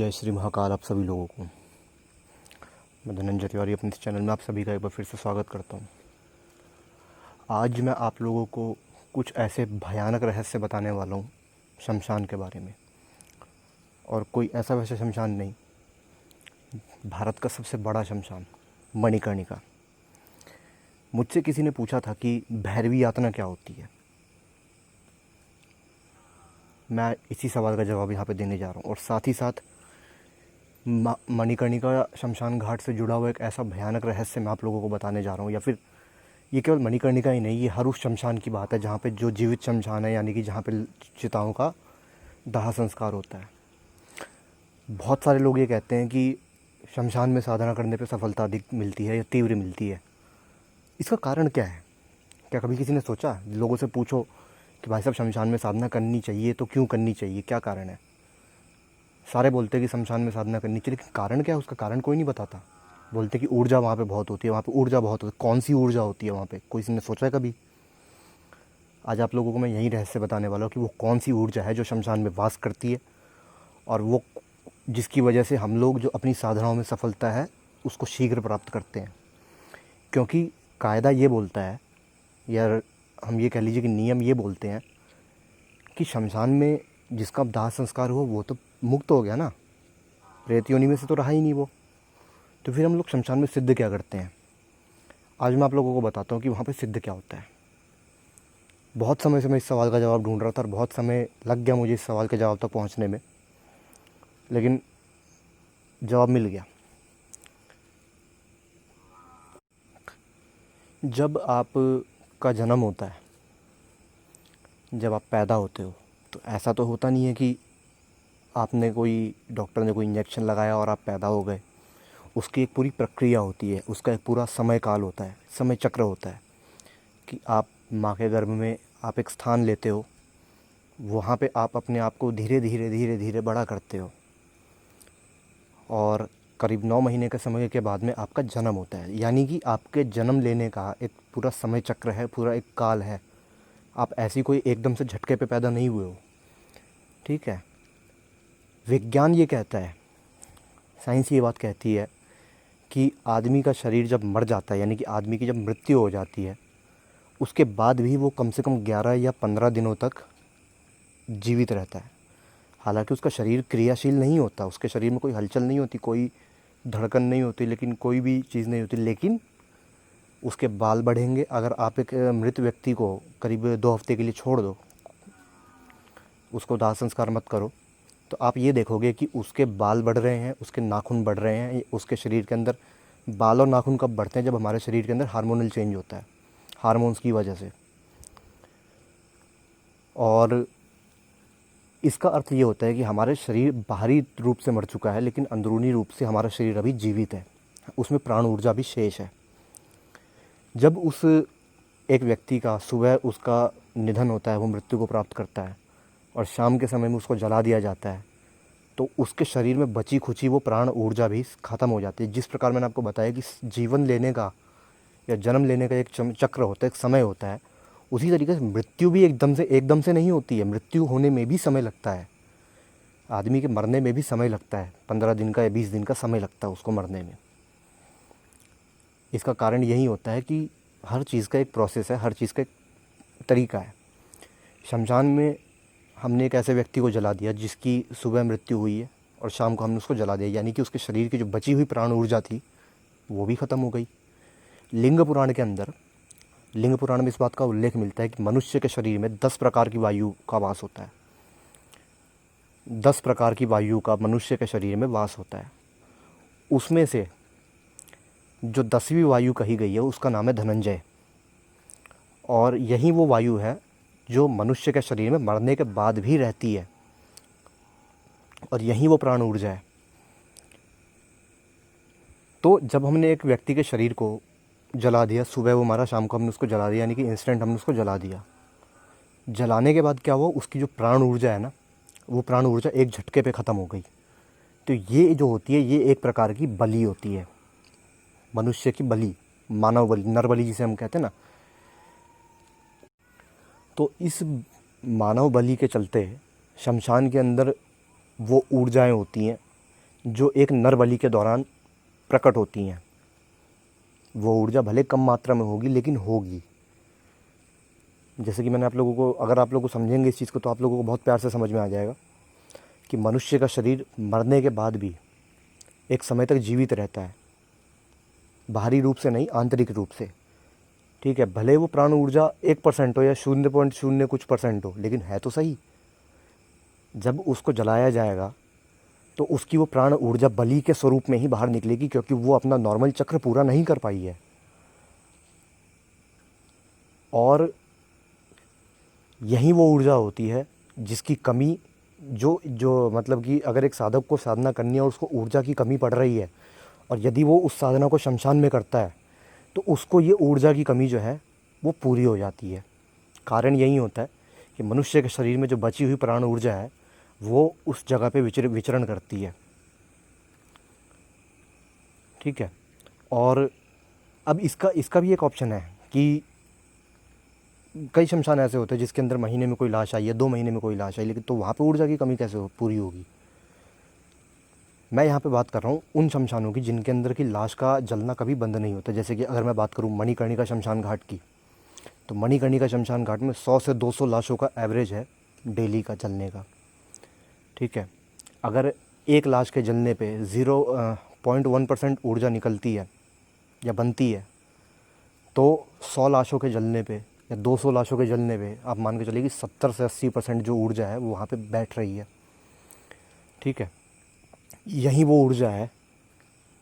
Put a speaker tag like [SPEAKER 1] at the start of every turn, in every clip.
[SPEAKER 1] जय श्री महाकाल आप सभी लोगों को। मैं धनंजय तिवारी अपने इस चैनल में आप सभी का एक बार फिर से स्वागत करता हूँ। आज मैं आप लोगों को कुछ ऐसे भयानक रहस्य बताने वाला हूँ शमशान के बारे में। और कोई ऐसा वैसा शमशान नहीं, भारत का सबसे बड़ा शमशान मणिकर्णिका। मुझसे किसी ने पूछा था कि भैरवी यातना क्या होती है। मैं इसी सवाल का जवाब यहाँ पे देने जा रहा हूँ और साथ ही साथ मणिकर्णिका शमशान घाट से जुड़ा हुआ एक ऐसा भयानक रहस्य मैं आप लोगों को बताने जा रहा हूँ। या फिर ये केवल मणिकर्णिका ही नहीं, ये हर उस शमशान की बात है जहाँ पे जो जीवित शमशान है, यानी कि जहाँ पे चिताओं का दाह संस्कार होता है। बहुत सारे लोग ये कहते हैं कि शमशान में साधना करने पे सफलता अधिक मिलती है या तीव्र मिलती है। इसका कारण क्या है? क्या कभी किसी ने सोचा? लोगों से पूछो कि भाई साहब शमशान में साधना करनी चाहिए तो क्यों करनी चाहिए, क्या कारण है? सारे बोलते हैं कि शमशान में साधना करनी चाहिए, लेकिन कारण क्या है उसका? कारण कोई नहीं बताता। बोलते कि ऊर्जा वहाँ पे बहुत होती है, वहाँ पे ऊर्जा बहुत होती है। कौन सी ऊर्जा होती है वहाँ पे? कोई ने सोचा है कभी? आज आप लोगों को मैं यही रहस्य बताने वाला हूँ कि वो कौन सी ऊर्जा है जो शमशान में वास करती है और वो जिसकी वजह से हम लोग जो अपनी साधनाओं में सफलता है उसको शीघ्र प्राप्त करते हैं। क्योंकि कायदा ये बोलता है, या हम ये कह लीजिए कि नियम ये बोलते हैं कि शमशान में जिसका दाह संस्कार हुआ वो तो मुक्त हो गया ना, प्रेत योनि में से तो रहा ही नहीं वो। तो फिर हम लोग शमशान में सिद्ध क्या करते हैं? आज मैं आप लोगों को बताता हूँ कि वहाँ पे सिद्ध क्या होता है। बहुत समय से मैं इस सवाल का जवाब ढूंढ रहा था और बहुत समय लग गया मुझे इस सवाल के जवाब तक पहुँचने में, लेकिन जवाब मिल गया। जब आप का जन्म होता है, जब आप पैदा होते हो, तो ऐसा तो होता नहीं है कि आपने डॉक्टर ने कोई इंजेक्शन लगाया और आप पैदा हो गए। उसकी एक पूरी प्रक्रिया होती है, उसका एक पूरा समय काल होता है, समय चक्र होता है कि आप माँ के गर्भ में आप एक स्थान लेते हो, वहाँ पे आप अपने आप को धीरे धीरे धीरे धीरे बड़ा करते हो और करीब 9 महीने के समय के बाद में आपका जन्म होता है। यानी कि आपके जन्म लेने का एक पूरा समय चक्र है, पूरा एक काल है। आप ऐसी कोई एकदम से झटके पे पैदा नहीं हुए हो, ठीक है। विज्ञान ये कहता है, साइंस ये बात कहती है कि आदमी का शरीर जब मर जाता है, यानी कि आदमी की जब मृत्यु हो जाती है, उसके बाद भी वो कम से कम 11 या 15 दिनों तक जीवित रहता है। हालांकि उसका शरीर क्रियाशील नहीं होता, उसके शरीर में कोई हलचल नहीं होती, कोई धड़कन नहीं होती, लेकिन कोई भी चीज़ नहीं होती, लेकिन उसके बाल बढ़ेंगे। अगर आप एक मृत व्यक्ति को करीब 2 हफ्ते के लिए छोड़ दो, उसको दाह संस्कार मत करो, तो आप ये देखोगे कि उसके बाल बढ़ रहे हैं, उसके नाखून बढ़ रहे हैं। उसके शरीर के अंदर बाल और नाखून कब बढ़ते हैं? जब हमारे शरीर के अंदर हार्मोनल चेंज होता है, हार्मोन्स की वजह से। और इसका अर्थ ये होता है कि हमारे शरीर बाहरी रूप से मर चुका है, लेकिन अंदरूनी रूप से हमारा शरीर अभी जीवित है, उसमें प्राण ऊर्जा भी शेष है। जब उस एक व्यक्ति का सुबह उसका निधन होता है, वो मृत्यु को प्राप्त करता है और शाम के समय में उसको जला दिया जाता है, तो उसके शरीर में बची खुची वो प्राण ऊर्जा भी ख़त्म हो जाती है। जिस प्रकार मैंने आपको बताया कि जीवन लेने का या जन्म लेने का एक चक्र होता है, एक समय होता है, उसी तरीके से मृत्यु भी एकदम से नहीं होती है। मृत्यु होने में भी समय लगता है, आदमी के मरने में भी समय लगता है। 15 दिन का या 20 दिन का समय लगता है उसको मरने में। इसका कारण यही होता है कि हर चीज़ का एक प्रोसेस है, हर चीज़ का एक तरीका है। शमशान में हमने एक ऐसे व्यक्ति को जला दिया जिसकी सुबह मृत्यु हुई है और शाम को हमने उसको जला दिया, यानी कि उसके शरीर की जो बची हुई प्राण ऊर्जा थी वो भी ख़त्म हो गई। लिंग पुराण के अंदर, लिंग पुराण में इस बात का उल्लेख मिलता है कि मनुष्य के शरीर में 10 प्रकार की वायु का वास होता है। 10 प्रकार की वायु का मनुष्य के शरीर में वास होता है। उसमें से जो 10वीं वायु कही गई है उसका नाम है धनंजय, और यही वो वायु है जो मनुष्य के शरीर में मरने के बाद भी रहती है, और यही वो प्राण ऊर्जा है। तो जब हमने एक व्यक्ति के शरीर को जला दिया, सुबह वो मरा, शाम को हमने उसको जला दिया, यानी कि इंस्टेंट हमने उसको जला दिया। जलाने के बाद क्या हुआ? उसकी जो प्राण ऊर्जा है ना, वो प्राण ऊर्जा एक झटके पे ख़त्म हो गई। तो ये जो होती है, ये एक प्रकार की बलि होती है, मनुष्य की बलि, मानव बलि, नर बलि जिसे हम कहते हैं ना। तो इस मानव बलि के चलते शमशान के अंदर वो ऊर्जाएं होती हैं जो एक नर बलि के दौरान प्रकट होती हैं। वो ऊर्जा भले कम मात्रा में होगी लेकिन होगी। जैसे कि मैंने आप लोगों को, अगर आप लोग समझेंगे इस चीज़ को तो आप लोगों को बहुत प्यार से समझ में आ जाएगा कि मनुष्य का शरीर मरने के बाद भी एक समय तक जीवित रहता है, बाहरी रूप से नहीं, आंतरिक रूप से। ठीक है, भले वो प्राण ऊर्जा 1% हो या 0.0 कुछ परसेंट हो, लेकिन है तो सही। जब उसको जलाया जाएगा तो उसकी वो प्राण ऊर्जा बलि के स्वरूप में ही बाहर निकलेगी, क्योंकि वो अपना नॉर्मल चक्र पूरा नहीं कर पाई है। और यही वो ऊर्जा होती है जिसकी कमी, जो जो मतलब कि अगर एक साधक को साधना करनी है और उसको ऊर्जा की कमी पड़ रही है, और यदि वो उस साधना को शमशान में करता है तो उसको ये ऊर्जा की कमी जो है वो पूरी हो जाती है। कारण यही होता है कि मनुष्य के शरीर में जो बची हुई प्राण ऊर्जा है वो उस जगह पे विचरण करती है। ठीक है। और अब इसका इसका भी एक ऑप्शन है कि कई शमशान ऐसे होते हैं जिसके अंदर महीने में कोई लाश आई है, 2 महीने में कोई लाश आई, लेकिन तो वहाँ पे ऊर्जा की कमी कैसे पूरी होगी। मैं यहाँ पे बात कर रहा हूँ उन शमशानों की जिनके अंदर की लाश का जलना कभी बंद नहीं होता। जैसे कि अगर मैं बात करूँ मणिकर्णिका शमशान घाट की, तो मणिकर्णिका शमशान घाट में 100 से 200 लाशों का एवरेज है डेली का जलने का। ठीक है। अगर एक लाश के जलने पे 0.1% ऊर्जा निकलती है या बनती है, तो 100 लाशों के जलने पे या 200 लाशों के जलने पे आप मान के चलिए कि 70 से 80% जो ऊर्जा है वो वहाँ पे बैठ रही है। ठीक है। यही वो ऊर्जा है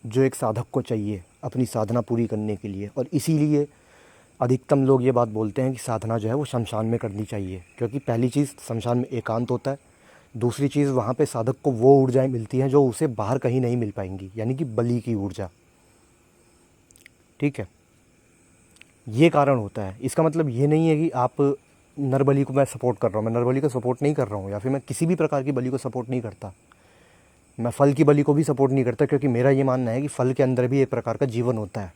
[SPEAKER 1] जो एक साधक को चाहिए अपनी साधना पूरी करने के लिए, और इसीलिए अधिकतम लोग ये बात बोलते हैं कि साधना जो है वो शमशान में करनी चाहिए, क्योंकि पहली चीज़ शमशान में एकांत होता है, दूसरी चीज़ वहाँ पे साधक को वो ऊर्जाएं मिलती हैं जो उसे बाहर कहीं नहीं मिल पाएंगी, यानी कि बलि की ऊर्जा। ठीक है। ये कारण होता है। इसका मतलब ये नहीं है कि आप नरबली को मैं सपोर्ट कर रहा हूँ, मैं नरबली को सपोर्ट नहीं कर रहा हूँ, या फिर मैं किसी भी प्रकार की बलि को सपोर्ट नहीं करता। मैं फल की बलि को भी सपोर्ट नहीं करता, क्योंकि मेरा ये मानना है कि फल के अंदर भी एक प्रकार का जीवन होता है।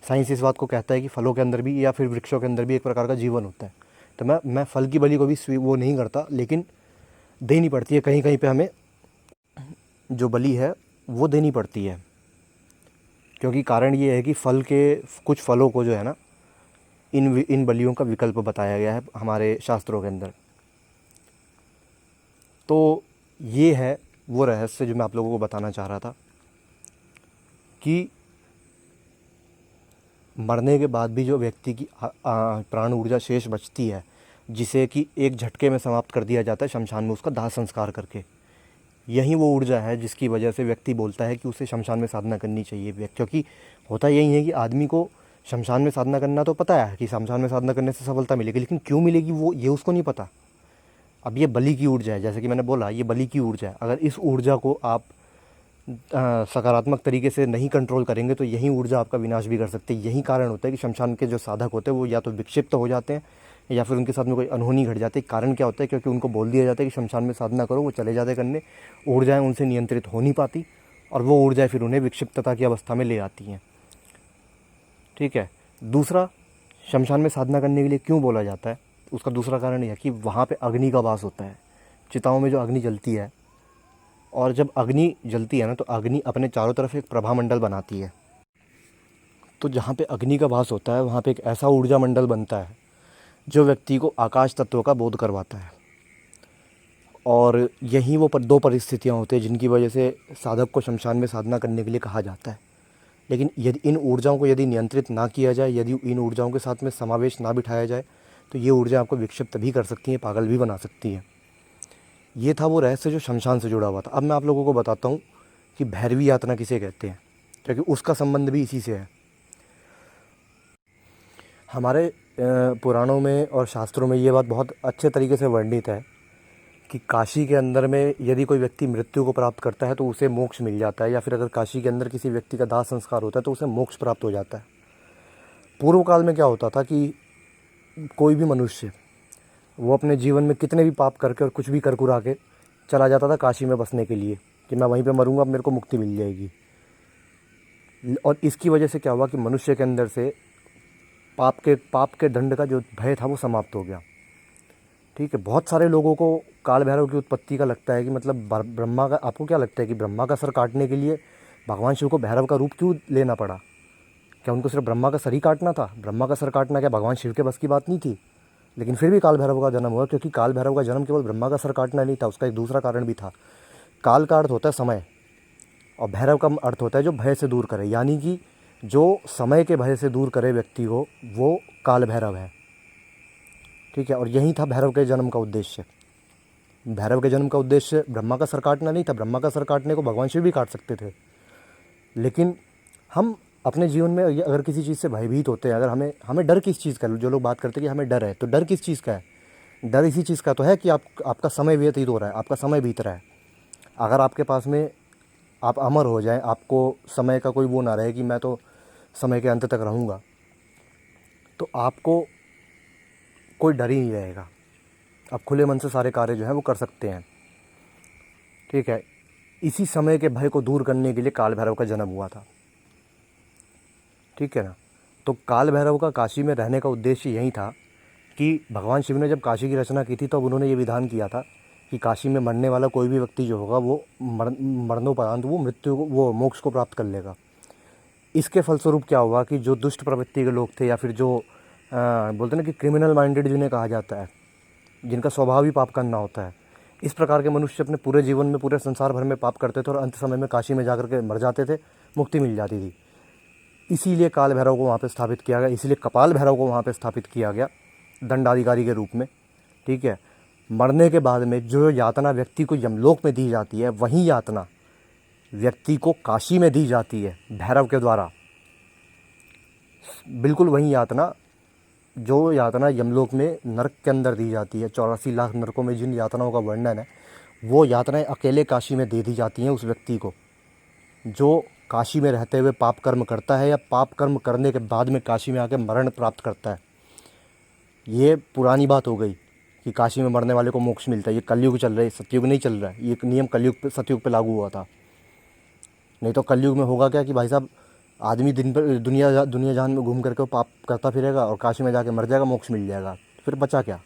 [SPEAKER 1] साइंस इस बात को कहता है कि फलों के अंदर भी या फिर वृक्षों के अंदर भी एक प्रकार का जीवन होता है। तो मैं फल की बलि को भी वो नहीं करता, लेकिन देनी पड़ती है कहीं कहीं पे हमें, जो बलि है वो देनी पड़ती है। क्योंकि कारण ये है कि फल के, कुछ फलों को जो है ना, इन बलियों का विकल्प बताया गया है हमारे शास्त्रों के अंदर। तो ये है वो रहस्य जो मैं आप लोगों को बताना चाह रहा था कि मरने के बाद भी जो व्यक्ति की प्राण ऊर्जा शेष बचती है, जिसे कि एक झटके में समाप्त कर दिया जाता है शमशान में उसका दाह संस्कार करके, यही वो ऊर्जा है जिसकी वजह से व्यक्ति बोलता है कि उसे शमशान में साधना करनी चाहिए। क्योंकि होता यही है कि आदमी को शमशान में साधना करना तो पता है कि शमशान में साधना करने से सफलता मिलेगी, लेकिन क्यों मिलेगी वो ये उसको नहीं पता। अब ये बलि की ऊर्जा है, जैसे कि मैंने बोला ये बलि की ऊर्जा है। अगर इस ऊर्जा को आप सकारात्मक तरीके से नहीं कंट्रोल करेंगे तो यही ऊर्जा आपका विनाश भी कर सकती है। यही कारण होता है कि शमशान के जो साधक होते हैं वो या तो विक्षिप्त हो जाते हैं या फिर उनके साथ में कोई अनहोनी घट जाती है। कारण क्या होता है, क्योंकि उनको बोल दिया जाता है कि शमशान में साधना करो, वो चले जाते करने, ऊर्जाएं उनसे नियंत्रित हो नहीं पाती और वो ऊर्जाएं फिर उन्हें विक्षिप्तता की अवस्था में ले आती हैं। ठीक है। दूसरा, शमशान में साधना करने के लिए क्यों बोला जाता है, उसका दूसरा कारण यह है कि वहाँ पे अग्नि का वास होता है। चिताओं में जो अग्नि जलती है, और जब अग्नि जलती है ना तो अग्नि अपने चारों तरफ एक प्रभा मंडल बनाती है। तो जहाँ पे अग्नि का वास होता है वहाँ पे एक ऐसा ऊर्जा मंडल बनता है जो व्यक्ति को आकाश तत्व का बोध करवाता है। और यही वो दो परिस्थितियाँ होती हैं जिनकी वजह से साधक को शमशान में साधना करने के लिए कहा जाता है। लेकिन यदि इन ऊर्जाओं को यदि नियंत्रित ना किया जाए, यदि इन ऊर्जाओं के साथ में समावेश ना बिठाया जाए, तो ये ऊर्जा आपको विक्षिप्त भी कर सकती हैं, पागल भी बना सकती हैं। ये था वो रहस्य जो शमशान से जुड़ा हुआ था। अब मैं आप लोगों को बताता हूँ कि भैरवी यातना किसे कहते हैं, क्योंकि उसका संबंध भी इसी से है। हमारे पुराणों में और शास्त्रों में ये बात बहुत अच्छे तरीके से वर्णित है कि काशी के अंदर में यदि कोई व्यक्ति मृत्यु को प्राप्त करता है तो उसे मोक्ष मिल जाता है, या फिर अगर काशी के अंदर किसी व्यक्ति का दाह संस्कार होता है तो उसे मोक्ष प्राप्त हो जाता है। पूर्व काल में क्या होता था कि कोई भी मनुष्य वो अपने जीवन में कितने भी पाप करके और कुछ भी कर कुरा के चला जाता था काशी में बसने के लिए कि मैं वहीं पे मरूंगा, अब मेरे को मुक्ति मिल जाएगी। और इसकी वजह से क्या हुआ कि मनुष्य के अंदर से पाप के दंड का जो भय था वो समाप्त हो गया। ठीक है। बहुत सारे लोगों को काल भैरव की उत्पत्ति का लगता है कि मतलब ब्रह्मा का, आपको क्या लगता है कि ब्रह्मा का सर काटने के लिए भगवान शिव को भैरव का रूप क्यों लेना पड़ा? क्या उनको सिर्फ ब्रह्मा का सर ही काटना था? ब्रह्मा का सर काटना क्या भगवान शिव के बस की बात नहीं थी? लेकिन फिर भी काल भैरव का जन्म हुआ, क्योंकि काल भैरव का जन्म केवल ब्रह्मा का सर काटना नहीं था, उसका एक दूसरा कारण भी था। काल का अर्थ होता है समय, और भैरव का अर्थ होता है जो भय से दूर करे, यानी कि जो समय के भय से दूर करे व्यक्ति को, वो काल भैरव है। ठीक है। और यही था भैरव के जन्म का उद्देश्य। भैरव के जन्म का उद्देश्य ब्रह्मा का सर काटना नहीं था। ब्रह्मा का सर काटने को भगवान शिव भी काट सकते थे, लेकिन हम अपने जीवन में अगर किसी चीज़ से भयभीत होते हैं, अगर हमें डर किस चीज़ का, जो लोग बात करते हैं कि हमें डर है, तो डर किस चीज़ का है? डर इसी चीज़ का तो है कि आपका समय व्यतीत हो रहा है, आपका समय बीत रहा है। अगर आपके पास में आप अमर हो जाएं, आपको समय का कोई वो ना रहे कि मैं तो समय के अंत तक रहूँगा, तो आपको कोई डर ही नहीं रहेगा। आप खुले मन से सारे कार्य जो हैं वो कर सकते हैं। ठीक है। इसी समय के भय को दूर करने के लिए काल भैरव का जन्म हुआ था। ठीक है ना। तो काल भैरव का काशी में रहने का उद्देश्य यही था कि भगवान शिव ने जब काशी की रचना की थी तो उन्होंने ये विधान किया था कि काशी में मरने वाला कोई भी व्यक्ति जो होगा वो मरणोपरांत वो मृत्यु को, वो मोक्ष को प्राप्त कर लेगा। इसके फलस्वरूप क्या हुआ कि जो दुष्ट प्रवृत्ति के लोग थे, या फिर जो बोलते हैं ना कि क्रिमिनल माइंडेड जिन्हें कहा जाता है, जिनका स्वभाव ही पाप करना होता है, इस प्रकार के मनुष्य अपने पूरे जीवन में, पूरे संसार भर में पाप करते थे और अंत समय में काशी में जाकर के मर जाते थे, मुक्ति मिल जाती थी। इसीलिए काल भैरव को वहाँ पे स्थापित किया गया, इसीलिए कपाल भैरव को वहाँ पे स्थापित किया गया दंडाधिकारी के रूप में। ठीक है। मरने के बाद में जो यातना व्यक्ति को यमलोक में दी जाती है, वही यातना व्यक्ति को काशी में दी जाती है भैरव के द्वारा। बिल्कुल वही यातना जो यातना यमलोक में नरक के अंदर दी जाती है, 84 लाख नरकों में जिन यातनाओं का वर्णन है, वो यातनाएं अकेले काशी में दे दी जाती हैं उस व्यक्ति को जो काशी में रहते हुए पाप कर्म करता है, या पाप कर्म करने के बाद में काशी में आके मरण प्राप्त करता है। ये पुरानी बात हो गई कि काशी में मरने वाले को मोक्ष मिलता है। ये कलयुग चल रहा है, सतयुग नहीं चल रहा है। ये नियम कलयुग पे, सतयुग पे लागू हुआ था। नहीं तो कलयुग में होगा क्या कि भाई साहब, आदमी दिन पर दुनिया जहान में घूम करके वो पाप करता फिरेगा और काशी में जाके मर जाएगा, मोक्ष मिल जाएगा, फिर बचा क्या?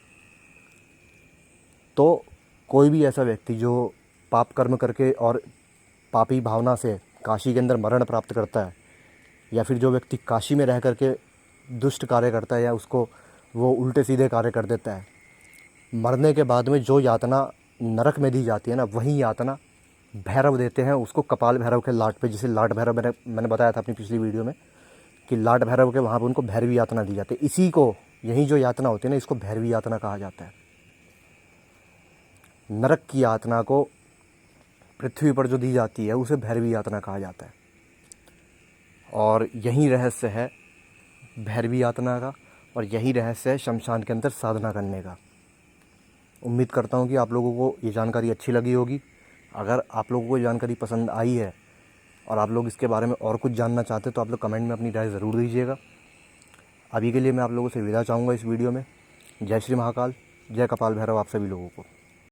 [SPEAKER 1] तो कोई भी ऐसा व्यक्ति जो पाप कर्म करके और पापी भावना से काशी के अंदर मरण प्राप्त करता है, या फिर जो व्यक्ति काशी में रह करके दुष्ट कार्य करता है, या उसको वो उल्टे सीधे कार्य कर देता है, मरने के बाद में जो यातना नरक में दी जाती है ना, वही यातना भैरव देते हैं उसको कपाल भैरव के लाट पे। जिसे लाट भैरव मैंने बताया था अपनी पिछली वीडियो में कि लाट भैरव के वहाँ पे उनको भैरवी यातना दी जाती है। इसी को, यही जो यातना होती है ना, इसको भैरवी यातना कहा जाता है। नरक की यातना को पृथ्वी पर जो दी जाती है उसे भैरवी यातना कहा जाता है। और यही रहस्य है भैरवी यातना का, और यही रहस्य है शमशान के अंदर साधना करने का। उम्मीद करता हूँ कि आप लोगों को ये जानकारी अच्छी लगी होगी। अगर आप लोगों को ये जानकारी पसंद आई है और आप लोग इसके बारे में और कुछ जानना चाहते हैं तो आप लोग कमेंट में अपनी राय ज़रूर दीजिएगा। अभी के लिए मैं आप लोगों से विदा चाहूँगा इस वीडियो में। जय श्री महाकाल, जय कपाल भैरव आप सभी लोगों को।